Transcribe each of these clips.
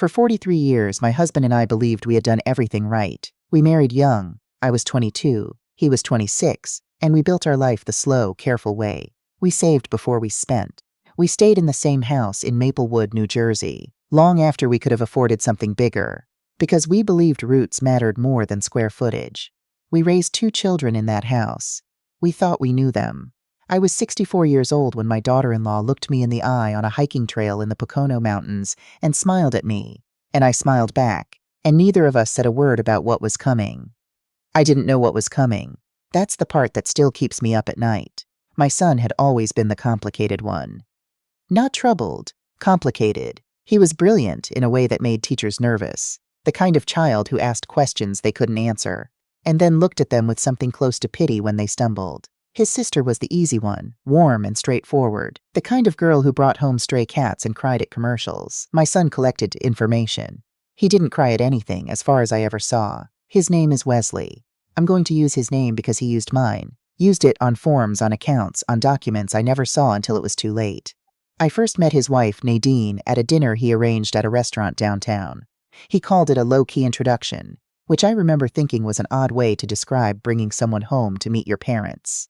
For 43 years, my husband and I believed we had done everything right. We married young. I was 22, he was 26, and we built our life the slow, careful way. We saved before we spent. We stayed in the same house in Maplewood, New Jersey, long after we could have afforded something bigger, because we believed roots mattered more than square footage. We raised 2 children in that house. We thought we knew them. I was 64 years old when my daughter-in-law looked me in the eye on a hiking trail in the Pocono Mountains and smiled at me, and I smiled back, and neither of us said a word about what was coming. I didn't know what was coming. That's the part that still keeps me up at night. My son had always been the complicated one. Not troubled, complicated. He was brilliant in a way that made teachers nervous, the kind of child who asked questions they couldn't answer, and then looked at them with something close to pity when they stumbled. His sister was the easy one, warm and straightforward, the kind of girl who brought home stray cats and cried at commercials. My son collected information. He didn't cry at anything, as far as I ever saw. His name is Wesley. I'm going to use his name because he used mine. Used it on forms, on accounts, on documents I never saw until it was too late. I first met his wife, Nadine, at a dinner he arranged at a restaurant downtown. He called it a low-key introduction, which I remember thinking was an odd way to describe bringing someone home to meet your parents.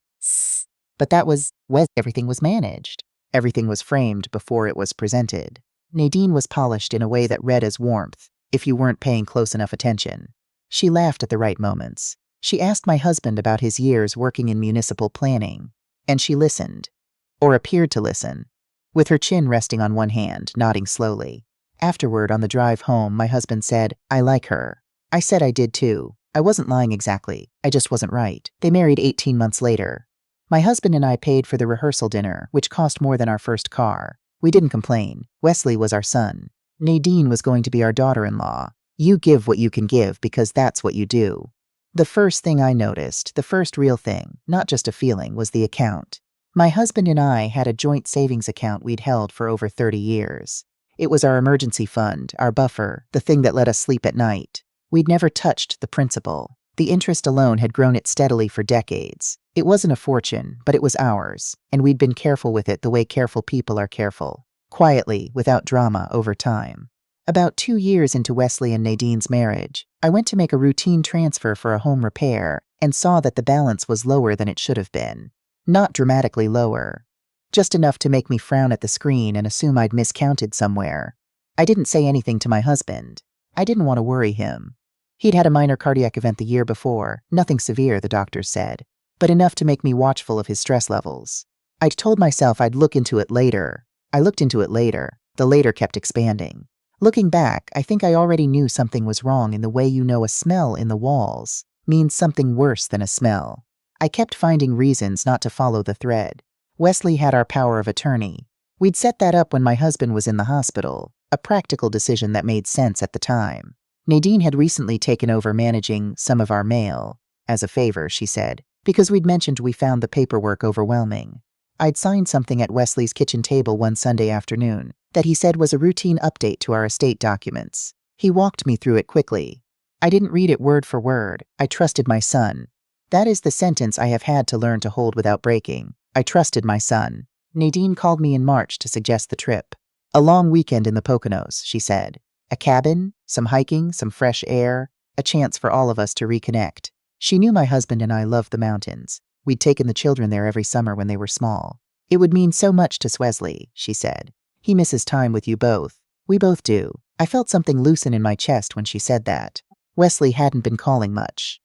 But that was everything was managed. Everything was framed before it was presented. Nadine was polished in a way that read as warmth, if you weren't paying close enough attention. She laughed at the right moments. She asked my husband about his years working in municipal planning, and she listened, or appeared to listen, with her chin resting on one hand, nodding slowly. Afterward, on the drive home, my husband said, "I like her." I said I did too. I wasn't lying exactly. I just wasn't right. They married 18 months later. My husband and I paid for the rehearsal dinner, which cost more than our first car. We didn't complain. Wesley was our son. Nadine was going to be our daughter-in-law. You give what you can give because that's what you do. The first thing I noticed, the first real thing, not just a feeling, was the account. My husband and I had a joint savings account we'd held for over 30 years. It was our emergency fund, our buffer, the thing that let us sleep at night. We'd never touched the principal. The interest alone had grown it steadily for decades. It wasn't a fortune, but it was ours, and we'd been careful with it the way careful people are careful, quietly, without drama, over time. About 2 years into Wesley and Nadine's marriage, I went to make a routine transfer for a home repair and saw that the balance was lower than it should have been. Not dramatically lower. Just enough to make me frown at the screen and assume I'd miscounted somewhere. I didn't say anything to my husband. I didn't want to worry him. He'd had a minor cardiac event the year before, nothing severe, the doctors said, but enough to make me watchful of his stress levels. I'd told myself I'd look into it later. I looked into it later. The later kept expanding. Looking back, I think I already knew something was wrong in the way you know a smell in the walls means something worse than a smell. I kept finding reasons not to follow the thread. Wesley had our power of attorney. We'd set that up when my husband was in the hospital, a practical decision that made sense at the time. Nadine had recently taken over managing some of our mail, as a favor, she said, because we'd mentioned we found the paperwork overwhelming. I'd signed something at Wesley's kitchen table one Sunday afternoon that he said was a routine update to our estate documents. He walked me through it quickly. I didn't read it word for word. I trusted my son. That is the sentence I have had to learn to hold without breaking. I trusted my son. Nadine called me in March to suggest the trip. A long weekend in the Poconos, she said. A cabin, some hiking, some fresh air, a chance for all of us to reconnect. She knew my husband and I loved the mountains. We'd taken the children there every summer when they were small. It would mean so much to Wesley, she said. He misses time with you both. We both do. I felt something loosen in my chest when she said that. Wesley hadn't been calling much.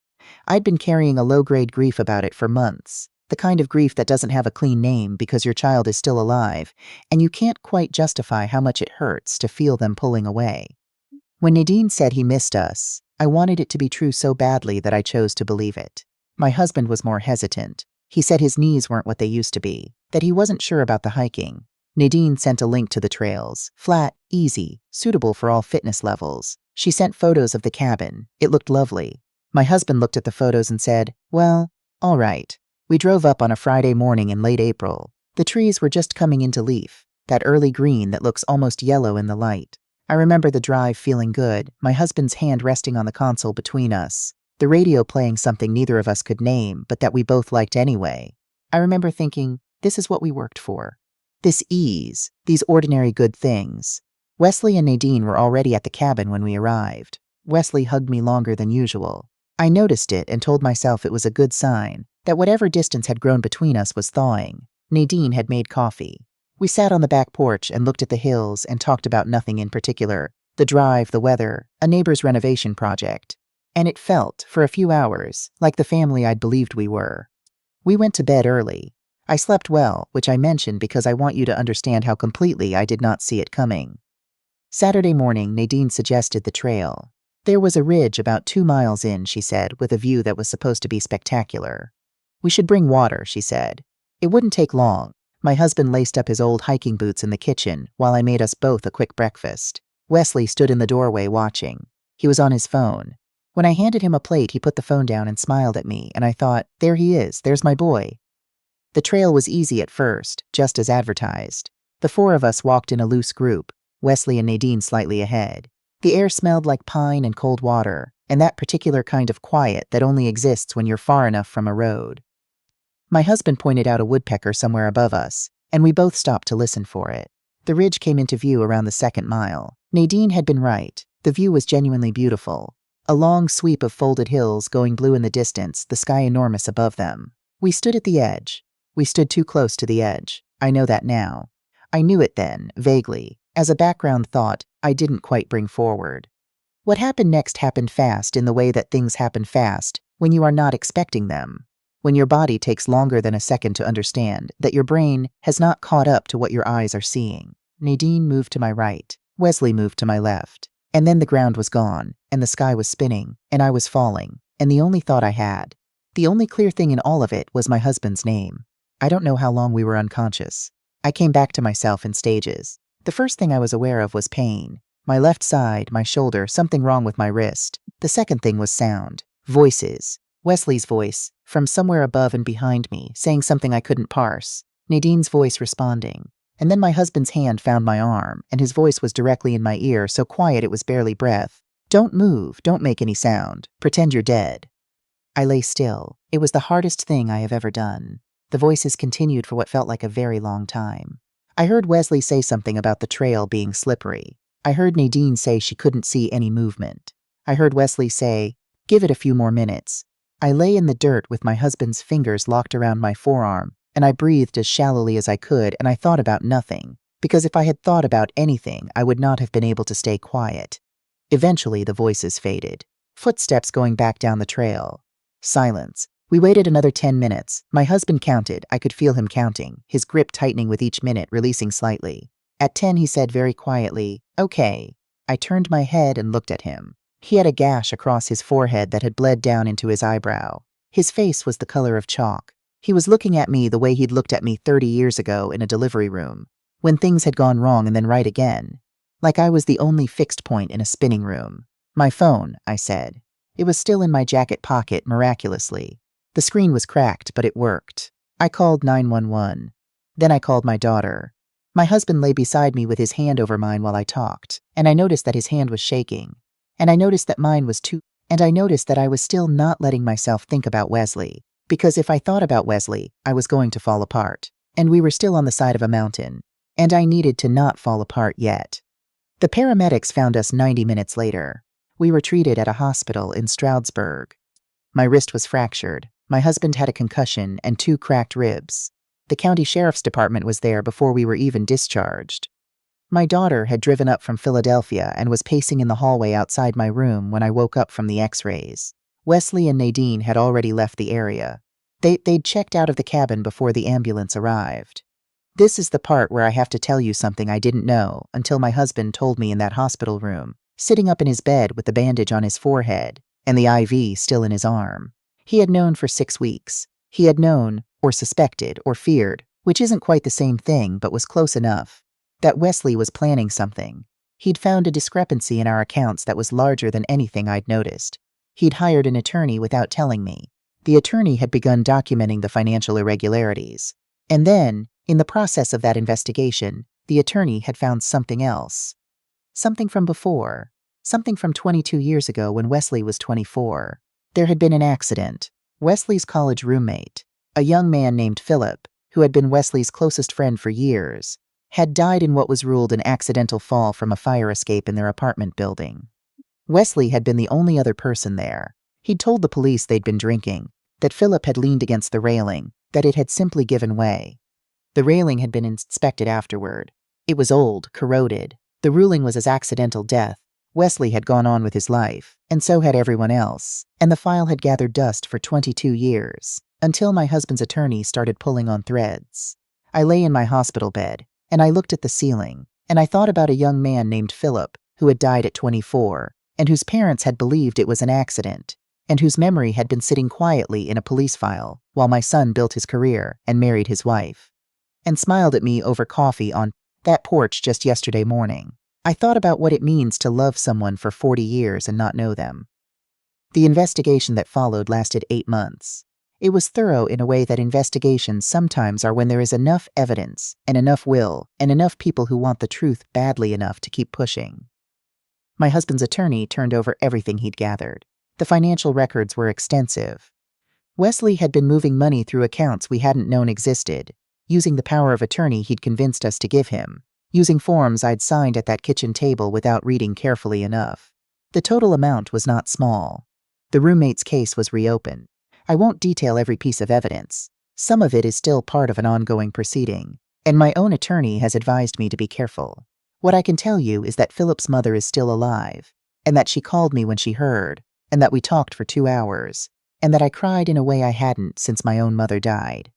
I'd been carrying a low-grade grief about it for months. The kind of grief that doesn't have a clean name because your child is still alive, and you can't quite justify how much it hurts to feel them pulling away. When Nadine said he missed us, I wanted it to be true so badly that I chose to believe it. My husband was more hesitant. He said his knees weren't what they used to be, that he wasn't sure about the hiking. Nadine sent a link to the trails, flat, easy, suitable for all fitness levels. She sent photos of the cabin. It looked lovely. My husband looked at the photos and said, "Well, all right." We drove up on a Friday morning in late April. The trees were just coming into leaf, that early green that looks almost yellow in the light. I remember the drive feeling good, my husband's hand resting on the console between us, the radio playing something neither of us could name, but that we both liked anyway. I remember thinking, this is what we worked for. This ease, these ordinary good things. Wesley and Nadine were already at the cabin when we arrived. Wesley hugged me longer than usual. I noticed it and told myself it was a good sign, that whatever distance had grown between us was thawing. Nadine had made coffee. We sat on the back porch and looked at the hills and talked about nothing in particular. The drive, the weather, a neighbor's renovation project. And it felt, for a few hours, like the family I'd believed we were. We went to bed early. I slept well, which I mention because I want you to understand how completely I did not see it coming. Saturday morning, Nadine suggested the trail. There was a ridge about 2 miles in, she said, with a view that was supposed to be spectacular. We should bring water, she said. It wouldn't take long. My husband laced up his old hiking boots in the kitchen while I made us both a quick breakfast. Wesley stood in the doorway watching. He was on his phone. When I handed him a plate, he put the phone down and smiled at me, and I thought, there he is, there's my boy. The trail was easy at first, just as advertised. The 4 of us walked in a loose group, Wesley and Nadine slightly ahead. The air smelled like pine and cold water, and that particular kind of quiet that only exists when you're far enough from a road. My husband pointed out a woodpecker somewhere above us, and we both stopped to listen for it. The ridge came into view around the 2nd mile. Nadine had been right. The view was genuinely beautiful. A long sweep of folded hills going blue in the distance, the sky enormous above them. We stood at the edge. We stood too close to the edge. I know that now. I knew it then, vaguely. As a background thought, I didn't quite bring forward. What happened next happened fast in the way that things happen fast when you are not expecting them. When your body takes longer than a second to understand that your brain has not caught up to what your eyes are seeing. Nadine moved to my right. Wesley moved to my left. And then the ground was gone, and the sky was spinning, and I was falling, and the only thought I had, the only clear thing in all of it was my husband's name. I don't know how long we were unconscious. I came back to myself in stages. The first thing I was aware of was pain. My left side, my shoulder, something wrong with my wrist. The second thing was sound. Voices. Wesley's voice, from somewhere above and behind me, saying something I couldn't parse. Nadine's voice responding. And then my husband's hand found my arm, and his voice was directly in my ear, so quiet it was barely breath. Don't move, don't make any sound. Pretend you're dead. I lay still. It was the hardest thing I have ever done. The voices continued for what felt like a very long time. I heard Wesley say something about the trail being slippery. I heard Nadine say she couldn't see any movement. I heard Wesley say, give it a few more minutes. I lay in the dirt with my husband's fingers locked around my forearm, and I breathed as shallowly as I could, and I thought about nothing, because if I had thought about anything, I would not have been able to stay quiet. Eventually, the voices faded. Footsteps going back down the trail. Silence. We waited another 10 minutes. My husband counted. I could feel him counting, his grip tightening with each minute, releasing slightly. At 10, he said very quietly, okay. I turned my head and looked at him. He had a gash across his forehead that had bled down into his eyebrow. His face was the color of chalk. He was looking at me the way he'd looked at me 30 years ago in a delivery room, when things had gone wrong and then right again. Like I was the only fixed point in a spinning room. My phone, I said. It was still in my jacket pocket, miraculously. The screen was cracked, but it worked. I called 911. Then I called my daughter. My husband lay beside me with his hand over mine while I talked, and I noticed that his hand was shaking. And I noticed that mine was too. And I noticed that I was still not letting myself think about Wesley, because if I thought about Wesley, I was going to fall apart. And we were still on the side of a mountain, and I needed to not fall apart yet. The paramedics found us 90 minutes later. We were treated at a hospital in Stroudsburg. My wrist was fractured. My husband had a concussion and 2 cracked ribs. The county sheriff's department was there before we were even discharged. My daughter had driven up from Philadelphia and was pacing in the hallway outside my room when I woke up from the x-rays. Wesley and Nadine had already left the area. They'd checked out of the cabin before the ambulance arrived. This is the part where I have to tell you something I didn't know until my husband told me in that hospital room, sitting up in his bed with the bandage on his forehead and the IV still in his arm. He had known for 6 weeks. He had known, or suspected, or feared, which isn't quite the same thing but was close enough, that Wesley was planning something. He'd found a discrepancy in our accounts that was larger than anything I'd noticed. He'd hired an attorney without telling me. The attorney had begun documenting the financial irregularities. And then, in the process of that investigation, the attorney had found something else. Something from before. Something from 22 years ago when Wesley was 24. There had been an accident. Wesley's college roommate, a young man named Philip, who had been Wesley's closest friend for years, had died in what was ruled an accidental fall from a fire escape in their apartment building. Wesley had been the only other person there. He'd told the police they'd been drinking, that Philip had leaned against the railing, that it had simply given way. The railing had been inspected afterward. It was old, corroded. The ruling was as accidental death. Wesley had gone on with his life, and so had everyone else, and the file had gathered dust for 22 years, until my husband's attorney started pulling on threads. I lay in my hospital bed, and I looked at the ceiling, and I thought about a young man named Philip, who had died at 24, and whose parents had believed it was an accident, and whose memory had been sitting quietly in a police file while my son built his career and married his wife, and smiled at me over coffee on that porch just yesterday morning. I thought about what it means to love someone for 40 years and not know them. The investigation that followed lasted 8 months. It was thorough in a way that investigations sometimes are when there is enough evidence and enough will and enough people who want the truth badly enough to keep pushing. My husband's attorney turned over everything he'd gathered. The financial records were extensive. Wesley had been moving money through accounts we hadn't known existed, using the power of attorney he'd convinced us to give him, using forms I'd signed at that kitchen table without reading carefully enough. The total amount was not small. The roommate's case was reopened. I won't detail every piece of evidence. Some of it is still part of an ongoing proceeding, and my own attorney has advised me to be careful. What I can tell you is that Philip's mother is still alive, and that she called me when she heard, and that we talked for 2 hours, and that I cried in a way I hadn't since my own mother died.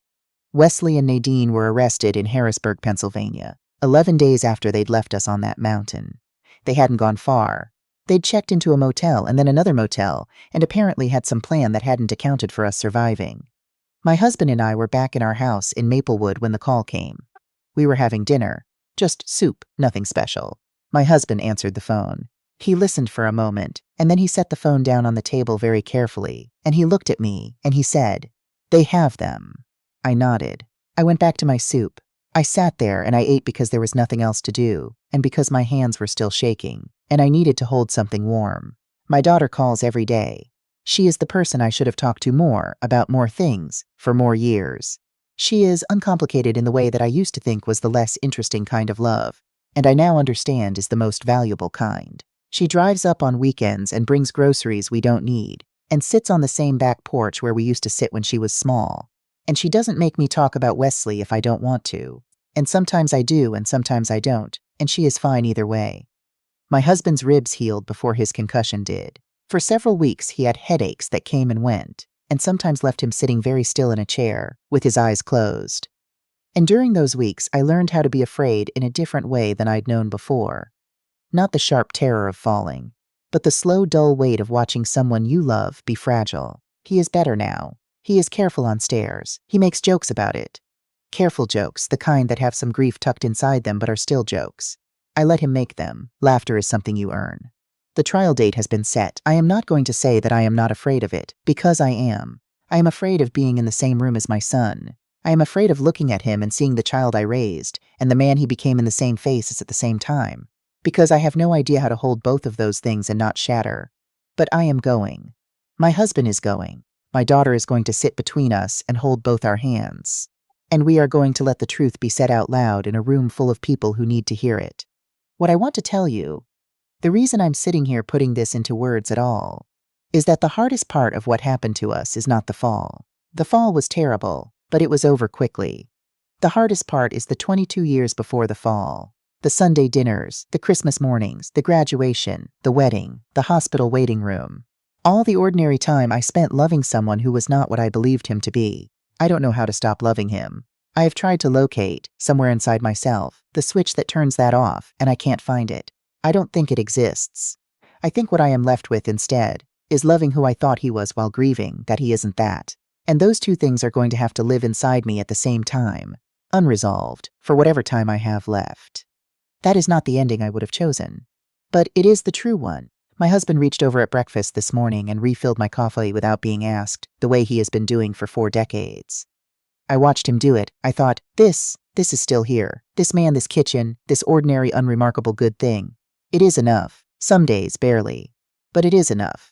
Wesley and Nadine were arrested in Harrisburg, Pennsylvania, 11 days after they'd left us on that mountain. They hadn't gone far. They'd checked into a motel and then another motel, and apparently had some plan that hadn't accounted for us surviving. My husband and I were back in our house in Maplewood when the call came. We were having dinner. Just soup, nothing special. My husband answered the phone. He listened for a moment, and then he set the phone down on the table very carefully, and he looked at me, and he said, "They have them." I nodded. I went back to my soup. I sat there and I ate because there was nothing else to do, and because my hands were still shaking, and I needed to hold something warm. My daughter calls every day. She is the person I should have talked to more about more things for more years. She is uncomplicated in the way that I used to think was the less interesting kind of love, and I now understand is the most valuable kind. She drives up on weekends and brings groceries we don't need, and sits on the same back porch where we used to sit when she was small. And she doesn't make me talk about Wesley if I don't want to. And sometimes I do and sometimes I don't, and she is fine either way. My husband's ribs healed before his concussion did. For several weeks he had headaches that came and went, and sometimes left him sitting very still in a chair, with his eyes closed. And during those weeks I learned how to be afraid in a different way than I'd known before. Not the sharp terror of falling, but the slow, dull weight of watching someone you love be fragile. He is better now. He is careful on stairs. He makes jokes about it. Careful jokes, the kind that have some grief tucked inside them but are still jokes. I let him make them. Laughter is something you earn. The trial date has been set. I am not going to say that I am not afraid of it, because I am. I am afraid of being in the same room as my son. I am afraid of looking at him and seeing the child I raised, and the man he became in the same faces at the same time, because I have no idea how to hold both of those things and not shatter. But I am going. My husband is going. My daughter is going to sit between us and hold both our hands. And we are going to let the truth be said out loud in a room full of people who need to hear it. What I want to tell you, the reason I'm sitting here putting this into words at all, is that the hardest part of what happened to us is not the fall. The fall was terrible, but it was over quickly. The hardest part is the 22 years before the fall. The Sunday dinners, the Christmas mornings, the graduation, the wedding, the hospital waiting room. All the ordinary time I spent loving someone who was not what I believed him to be. I don't know how to stop loving him. I have tried to locate, somewhere inside myself, the switch that turns that off, and I can't find it. I don't think it exists. I think what I am left with instead is loving who I thought he was while grieving that he isn't that. And those two things are going to have to live inside me at the same time, unresolved, for whatever time I have left. That is not the ending I would have chosen. But it is the true one. My husband reached over at breakfast this morning and refilled my coffee without being asked, the way he has been doing for 4 decades. I watched him do it. I thought, this is still here. This man, this kitchen, this ordinary, unremarkable good thing. It is enough. Some days, barely. But it is enough.